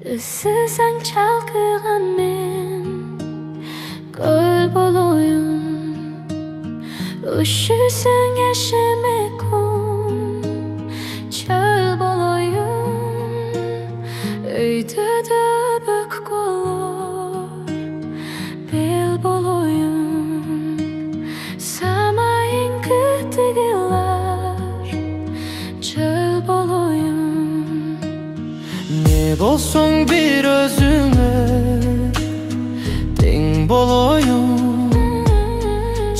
Ысысаң чалкыган мен көл болоюн, üşüsün yaşıme kum çöl болоюн. Өйдө дөбөк колор бел болоюн, самайын кытыгылар çöl болоюн. Ne bolsun bir özüne teң болоюн,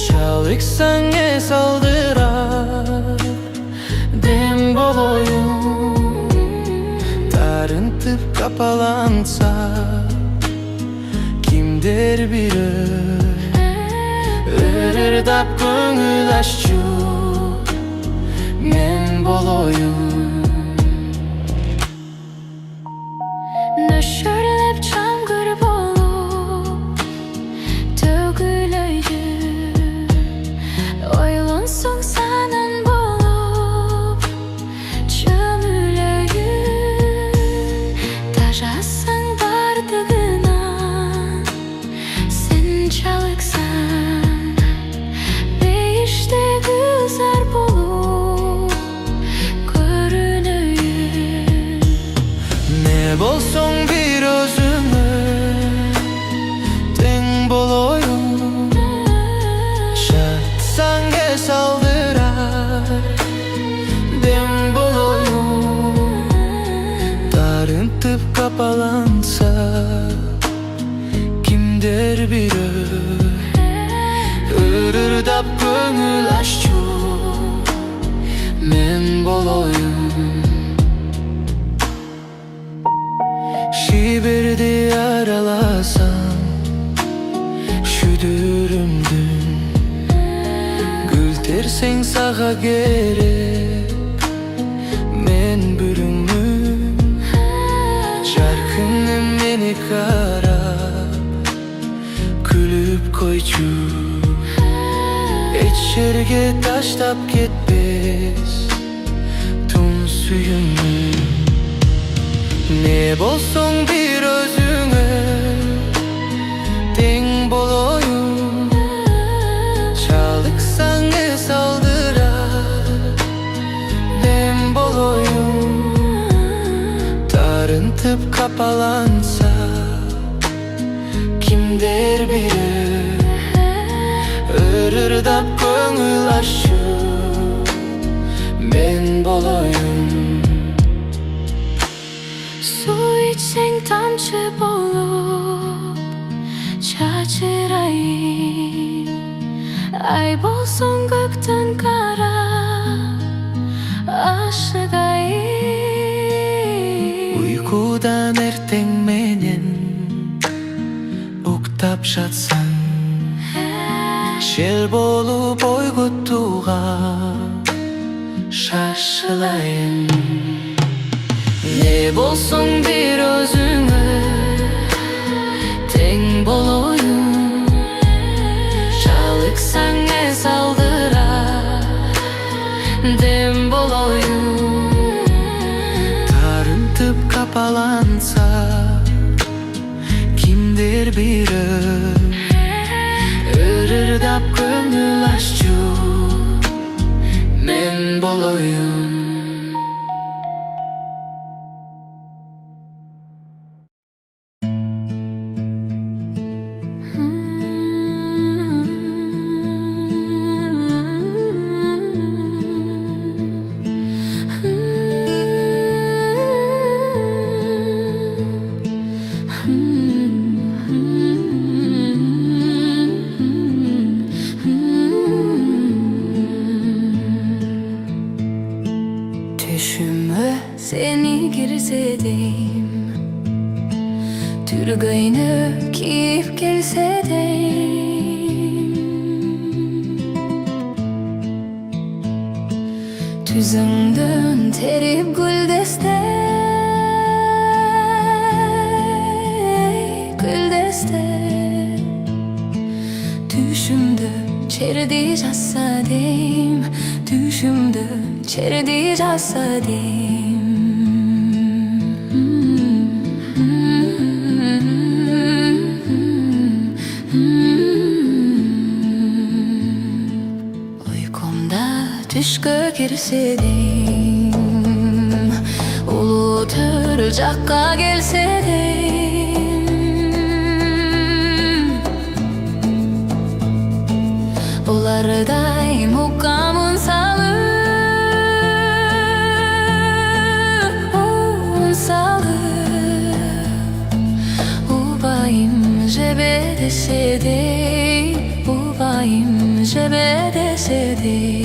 çalıksan es aldırar dem болоюн. Tarıntıp kapalansa kimdir biri ırırdap көңүл аччу men болоюн. Nöşörlep çamgır bolup tөгүлөйдү, ойлонсоң санын болуп чөмүлөйүн. Тажасаң бардыгынан сен чалыксаң, бейиште гүлзар болуп көрүнөйүн. Ne bolsun bir özüme teң болоюн, çatsan es aldırar dem болоюн. Tarıntıp kapalansa kimdir biri ırırdap көңүл аччу men болоюn. Şibirdi aralasan şüdürümdün, gül tersen sağa gerek men bürümüm. Jarkınım meni karap külüp koyçu, etşerge taştap ketpes tun suyumum. Ne bolsun bir özüne teң болоюн, çalıksan es aldırar dem болоюн. Tarıntıp kapalansa kimdir biri ırırdap көңүл аччу men болоюn. Su içseng tamçı bolup çaçırayım, ay bolsun göktön kara aşıgayım. Uykudan erteң menen uktap жатсаң, жел болуп ойготууга шашылайын. Ne bolsun bir özüne teң болоюн, çalıksan es aldırar dem болоюн. Tarıntıp kapalansa kimdir biri ırırdap көңүл аччу men болоюн. Düşüme seni girse deyim, Türgayını kiyip gelse deyim. Tüzüңдөн terip gül destek, gül destek. Düşümdө çerdi jassa deyim, düşümdö çerdi jassa deyim. түшкө кирсе дейм, улуу төрүл жакка келсе дейм, улар дайым укамын салып, убайым жебе десе дейм, убайым жебе десе дейм.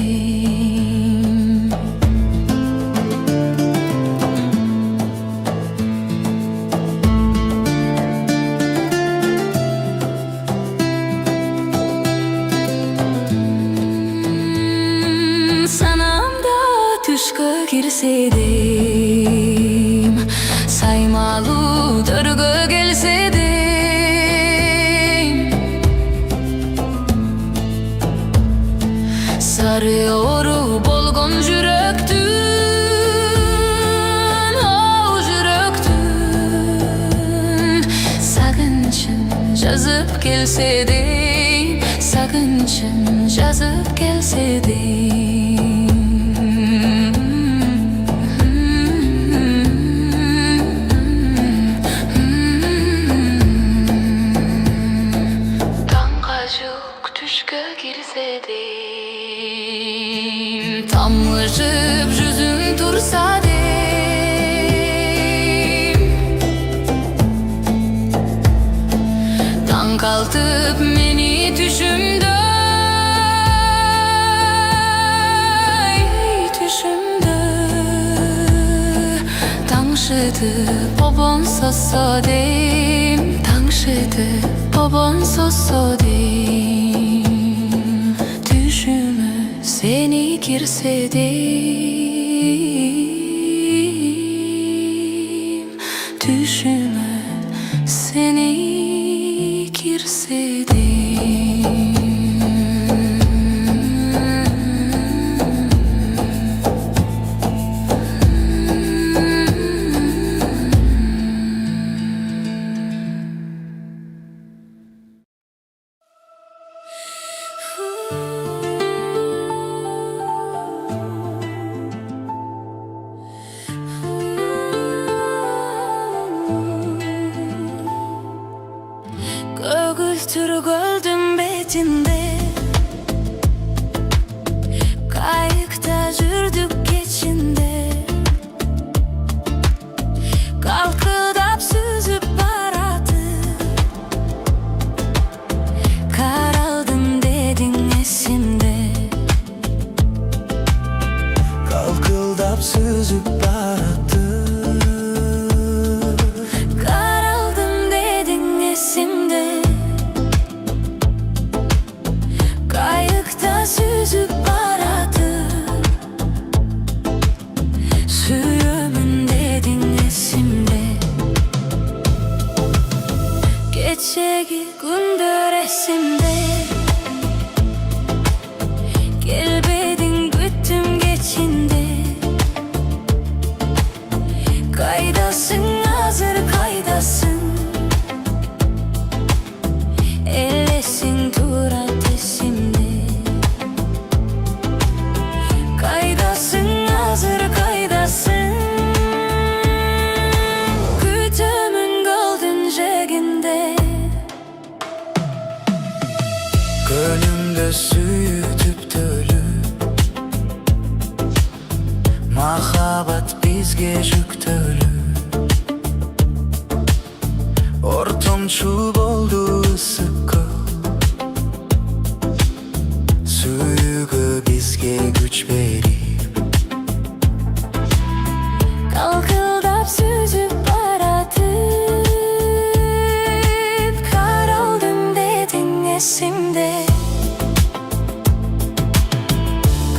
Sanamda түшкө кирсе дейм, саймалуу төргө келсе дейм, сары ору болгон жүрөктүн, жүрөктүн сагынчын жазып келсе дейм, сагынчын жазып келсе дейм. Түшкө кирсе дейм, тамылжып жүзүң турса дейм, таң калтып мени түшүмдө, таңшытып бобон сосо дейм, таңшытып бобон сосо дейм, түшүмө сени кирсе дейм, түшүмө сени кирсе дейм. Kөгілтір көлдің бетінде қайықта жүрдік кечінде, қалқылдап сүзіп барады, қаралдым дедің есімде, қалқылдап сүзіп барады, қаралдым дедің есімде, süzüp baradı, sürümün dedin esimde, geçegi gündür esimde, gelbedin güttüm geçinde, kaydasın hazır kaydasın, ellesin turat esimde. Gönlümde süyütüp tölüp, mahabat bizge жүктөлүп, ортомчу болду ысыкка, сүйүүгө бизге күч берип, kalkıldap süzüp baradı, karaldım dedin esimde.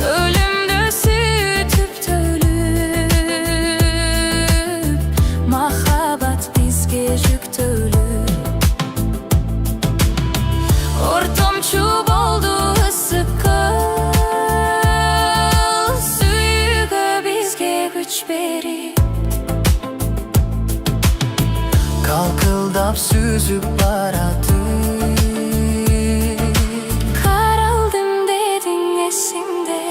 Ölümde sütüp tölüp, mahabat bizge жүктөлүп, ortamçu boldu ısık kıl, suyuga bizge güç berip, kalkıldap süzüp baradı, karaldım dedin esimde.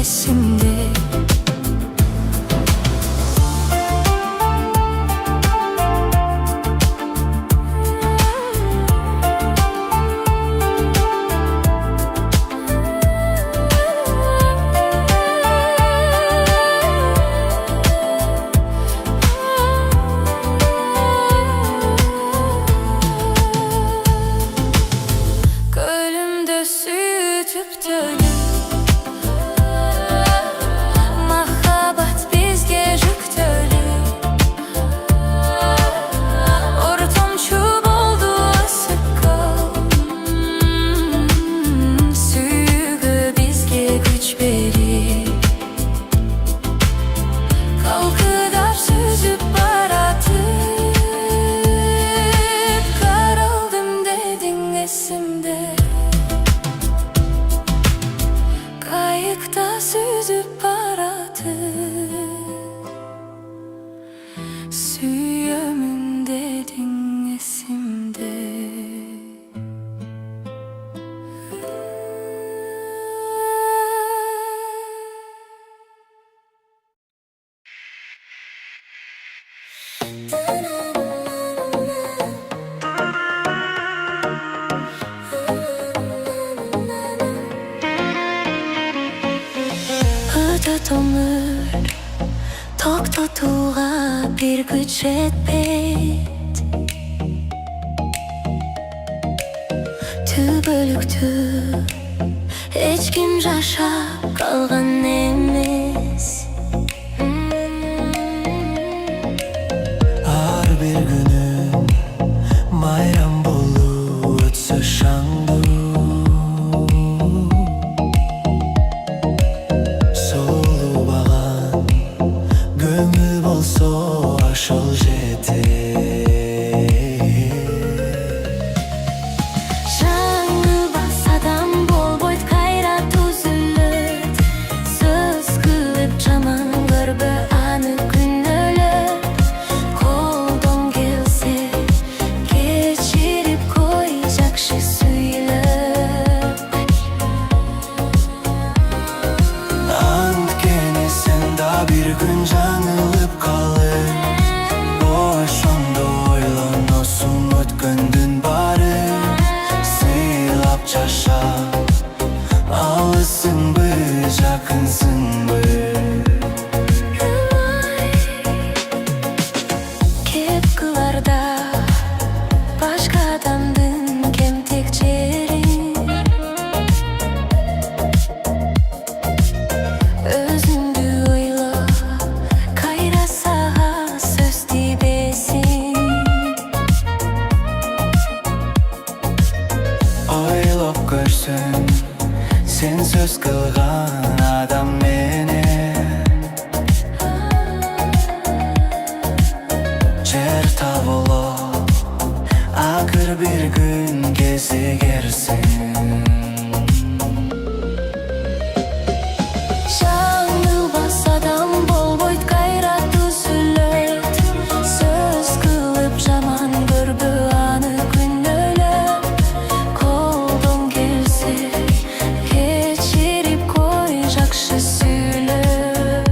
esimde. Gölümde sütüp dönüp Mahabat bizge yüktölüp Ortam çup oldu asıkkım Sügü bizge güç berip Kalkıdar süzüp baratıp Karaldım dedin esimde. Kayıkta süzüp baratıp Süyümün dedin esimde. Öte ömür toktatuğa bir güç etmeyt Tübölüktü hiç kim yaşap kalgan emes. Her bir günüm bayram bolu ötse şandı Solu bağan gömü bolso aşıl jete Жаңыл басадан бол бойт кайрат үзүлөт Сөз кылып жаман көрбө аны күнөөлөп Колдон келсе кечирип кой жакшы сүйлөп Antkeni sen da bir gün жаңылып kalır Boşonda ойлоnosуң өткөндүн баары Сыйлап жаша алысыңбы жакынсыңбы Кеп кыларда башка адамдын кемтик жерин Өзүңдү ойло кайра сага сөз тийбесин Ойлоп көрсөң sen söz kılgan adam menен Жер табыло акыр bir gün кезигерсиң Жаңылбас адам болбойт кайрат үзүлөт Сөз кылып жаман көрбө аны күнөөлөп Колдон келсе кечирип кой жакшы сүйлөп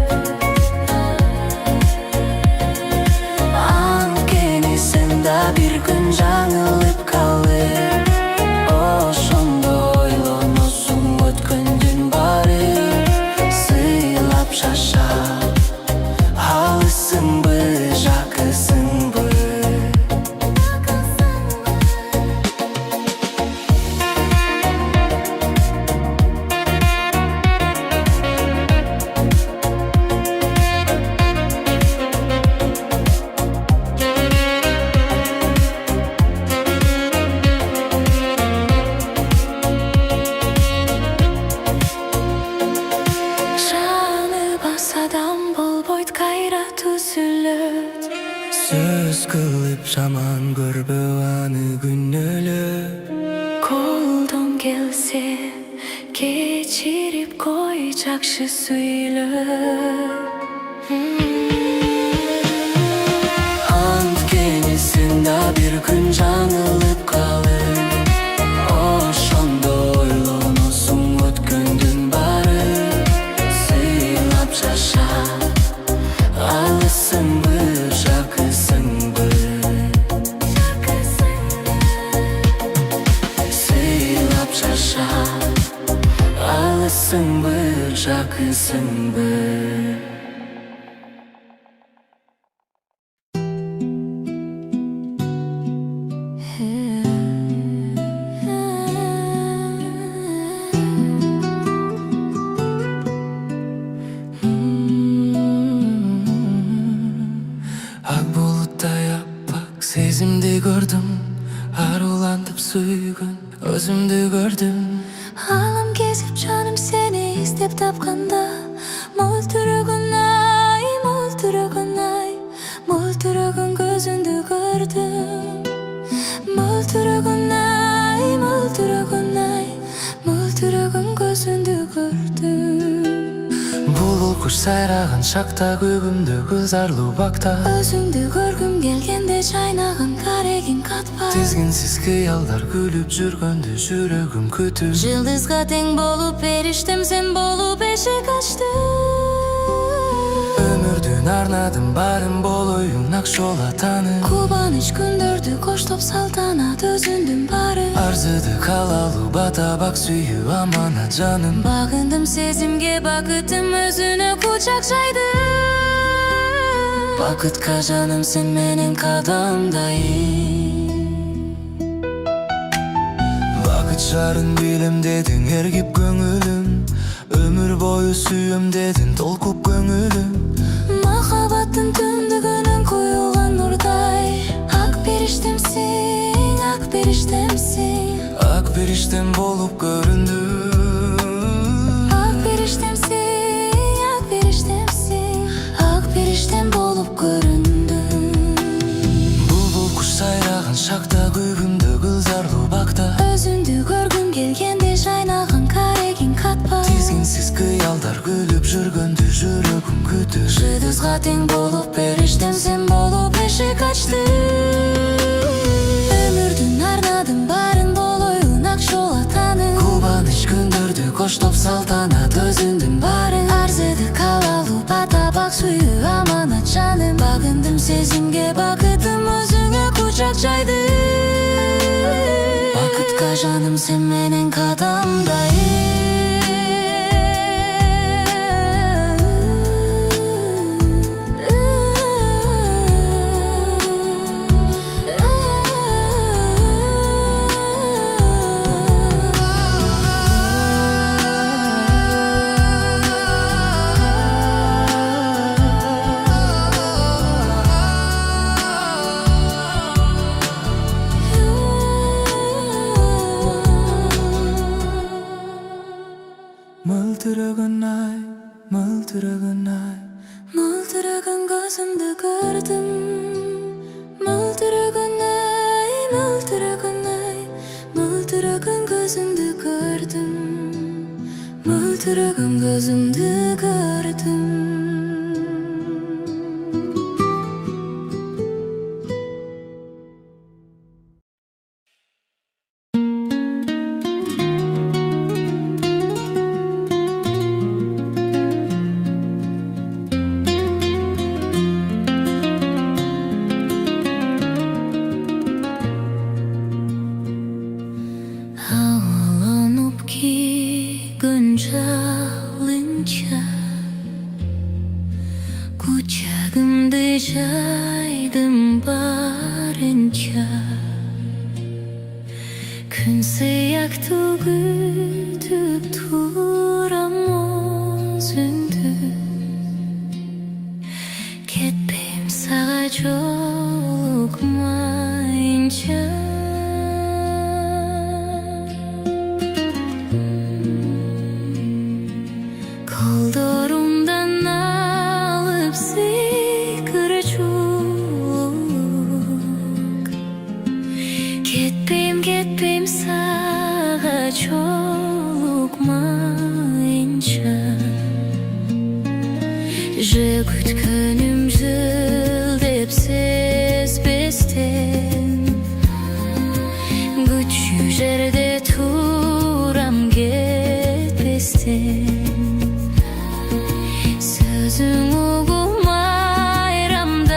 Анткени сен да бир күн жаңылып калыр Ошондо ойлоносуң өткөндүн баары Сыйлап жашап алысыңбы жакысыңбы Жаңылбас адам болбойт кайрат үзүлөт Söz kılıp жаман көрбө аны күнөөлөп Колдон келсе кечирип кой жакшы сүйлөп Antkeni sen da bir gün жаңылып kalır Ошондо ойлоносуң өткөндүн баары Jakısın mı? Ak bulutta yaprak sezimde gördüm. Arulandım suygun özümde gördüm. Alam gezip canım seni istep tapkanda Multurug'un ay, multurug'un ay Multurug'un gözünde gördüm Multurug'un ay, multurug'un ay Multurug'un gözünde gördüm Bulbul kuş sayragан şakta kөгümde kızarlı bakta Özüңdü көргүм келгенде жайнаган карегин катпа Tizginsiz kıyallar gülüp жүргөндө жүрөгүm күтүп Жылдызга тең болуп периштем сен болуп эшик ачтың Ömürdün arnadım barım болоюн ак жол атаны Кубаныч күндөрдү коштоп салтанат өзүндүн баары Арзыды калалуу бата бак сүйүү аманат жаным Багындым сезимге бакытым өзүнө кучак жайды Бакытка жаным сен менен кадамдайым Бакыт жарын билем дедиң эргип көңүлүм Өмүр бою сүйөм дедиң толкуп көңүлүм Махабаттын түндүгүнөн куюлган нурдай Ак периштемсиң, ак периштемсиң Ак периштем болуп көрүндүм Ак периштемсиң, ак периштемсиң Ак периштем болуп көрүндүм Булбул куш сайраган шакта көгүмдө кызарлуу бакта Өзүңдү көргүм келгенде жайнаган карегин катпа Тизгинсиз кыялдар күлүп жүргөндө жүрөгүм күтүп Жылдызга тең болуп периштем сен болуп эшик ачтың Өмүрдүн арнадым барын болоюн ак жол атаны Кубаныч күндөрдү коштоп салтанат өзүндүн баары Арзыды калалуу бата бак сүйүү аманат жаным Багындым сезимге бакытым өзүңө кучак жайды Бакытка жаным сен менен кадамдайым Мылтыраган ай, мылтыраган ай Мылтыраган көзүңдү көрдүм Мылтыраган ай, мылтыраган ай Мылтыраган көзүңдү көрдүм Мылтыраган көзүңдү көрдүм Ağlanıp ki gönçalınca Kucağımda jaydım barınca Gün sıyak tügütüp turam özündü Ketpeyim sağa jolukmayınca Kollarımdan alıp sıkıracak Ketpeyim sağa jolukmayınca Jekut könüm jıldep sezbestem Güçlü jerde turam ketbestem Sözün uğum ayramdardın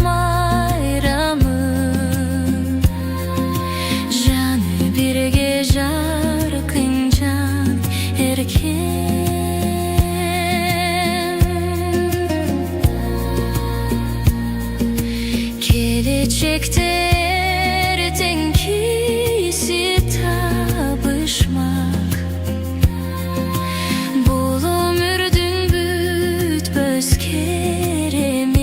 mayramı Janı birge jarkın can Gelecekte ertenkisi tabışmak Bul ömürdün büt böz keremetisin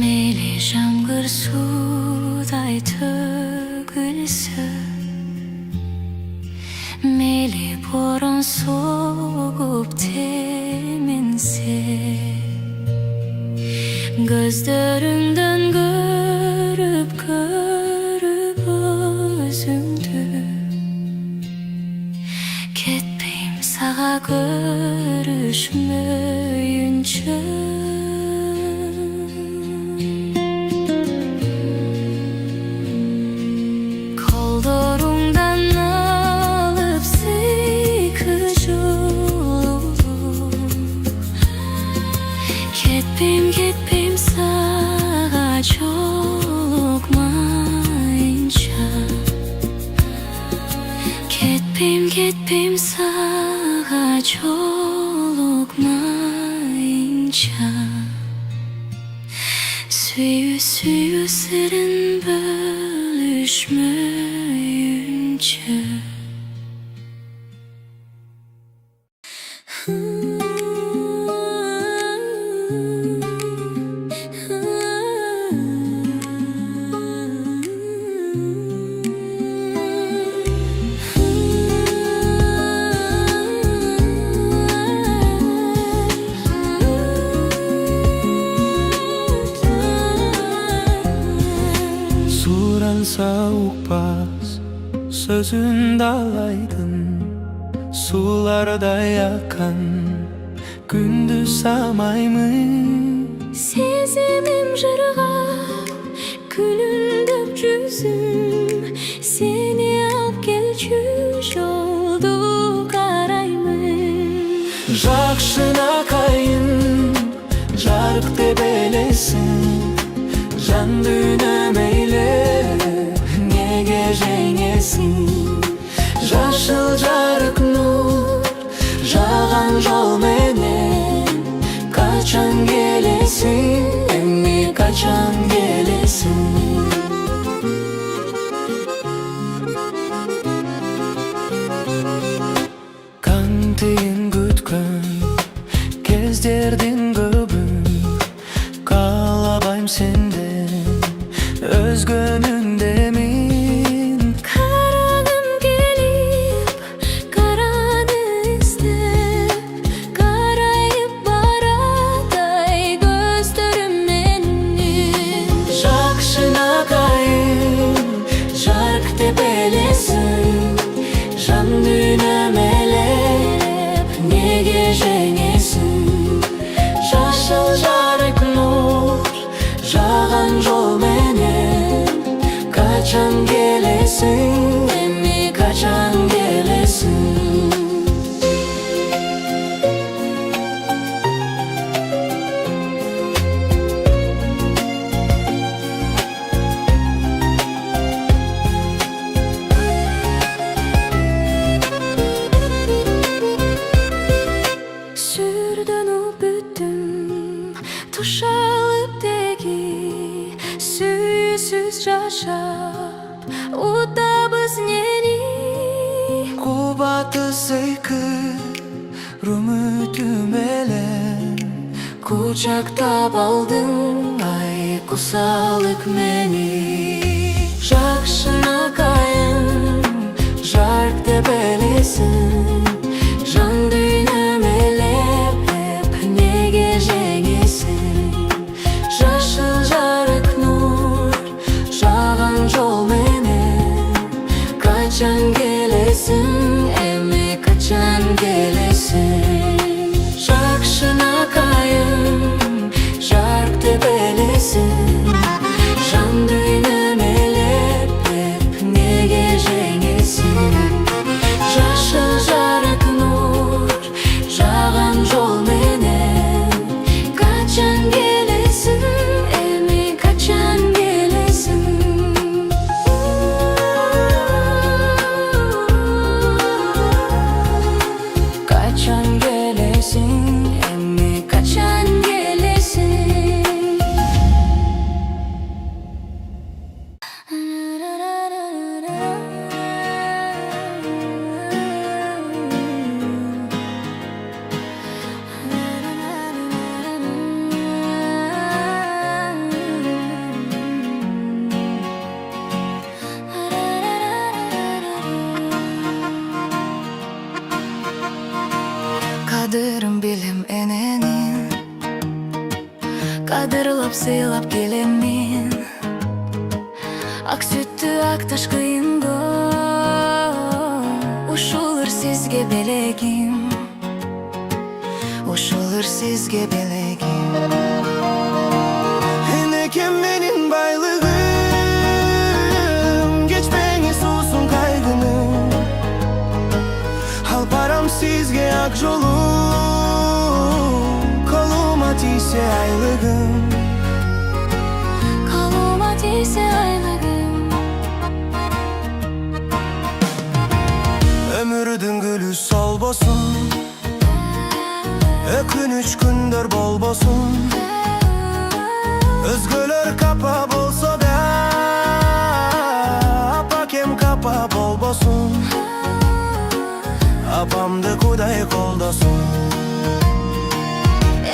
Meyli jamgır suday tөгülsün Meyli boran soğup teminse Gözlerinden görüp özümdü Ketpeyim sağa görüşmeyince Kollarımdan alıp sıkıcı Ketpeyim sağa çolukmayınca Ketpeyim sağa çolukmayınca Süyü serin bölüşmeyince Soğuk bas sözün dalaydın Sularda yakan gündüz samaymış Sezimim jırgap Külündüp cüzüm Seni al gelçü oldu karaymış Жақшына kayın Жарық деп елесін Жан дүйнім eyle Неге жеңесің Жашыл жарық нұр Жаған жол менен Қачан келесің Эмми қачан келесің Кантиын күткөн кездердин көбү Каалабайм сенден өзгөнүн демин Карагым келип, караны издеп Карайып барадай көздөрүм менин Жақшынакайым жарык деп элесин Жан дүйнөм элеп неге жеңесин Жашыл жарык нур жаған жол менен Қачан келесің Эмми қачан келесің Сүрдөнүп бүттүм Тушалып деги Сүйсүз жашап Утабыз нени Кубаты сыйкы Рүмүтүм элем Кучактап алдың Ай кусалык мени Жақшынакайым жарык деп элесин Жан дүйнөм элеп неге жеңесин Жашыл жарык нур жаған жол менен Қачан келесің Эмми қачан келесің Жақшынакайым жарык деп элесин Жан дүйнөм элеп неге жеңесин Жашыл жарык Кадырлап сыйлап келемин, ак сүттү ак таш кыйынго. Ушулар сизге белегим, ушулар сизге белегим. Энекем менин байлыгым, кечпеңиз суусун кайгынын. Ал барам сизге ак жолум, колума тийсе айлыгым. Колума тийсе айлыгым. Өмүрдүн гүлү солбосун, өкүнүч күндөр болбосун. Өзгөлөр капа болсо да, апакем капа болбосун. Апамды Кудай колдосун.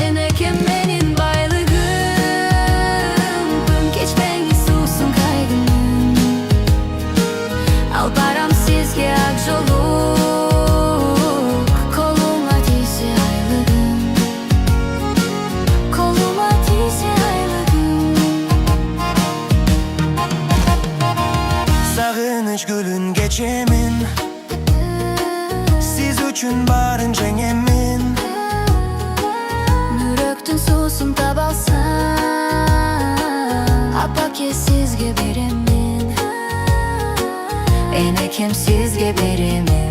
Энекем менин байлыгым, күн кечпеңиз суусун кайгынын. Ал барам сизге ак жолук, колума тийсе айлыгым. Колума тийсе айлыгым. Сагыныч гүлүн кечемин, сиз үчүн баарын жеңемин. Мүрөктүн суусун таба алсам, апаке сизге беремин. Энекем сизге беремин.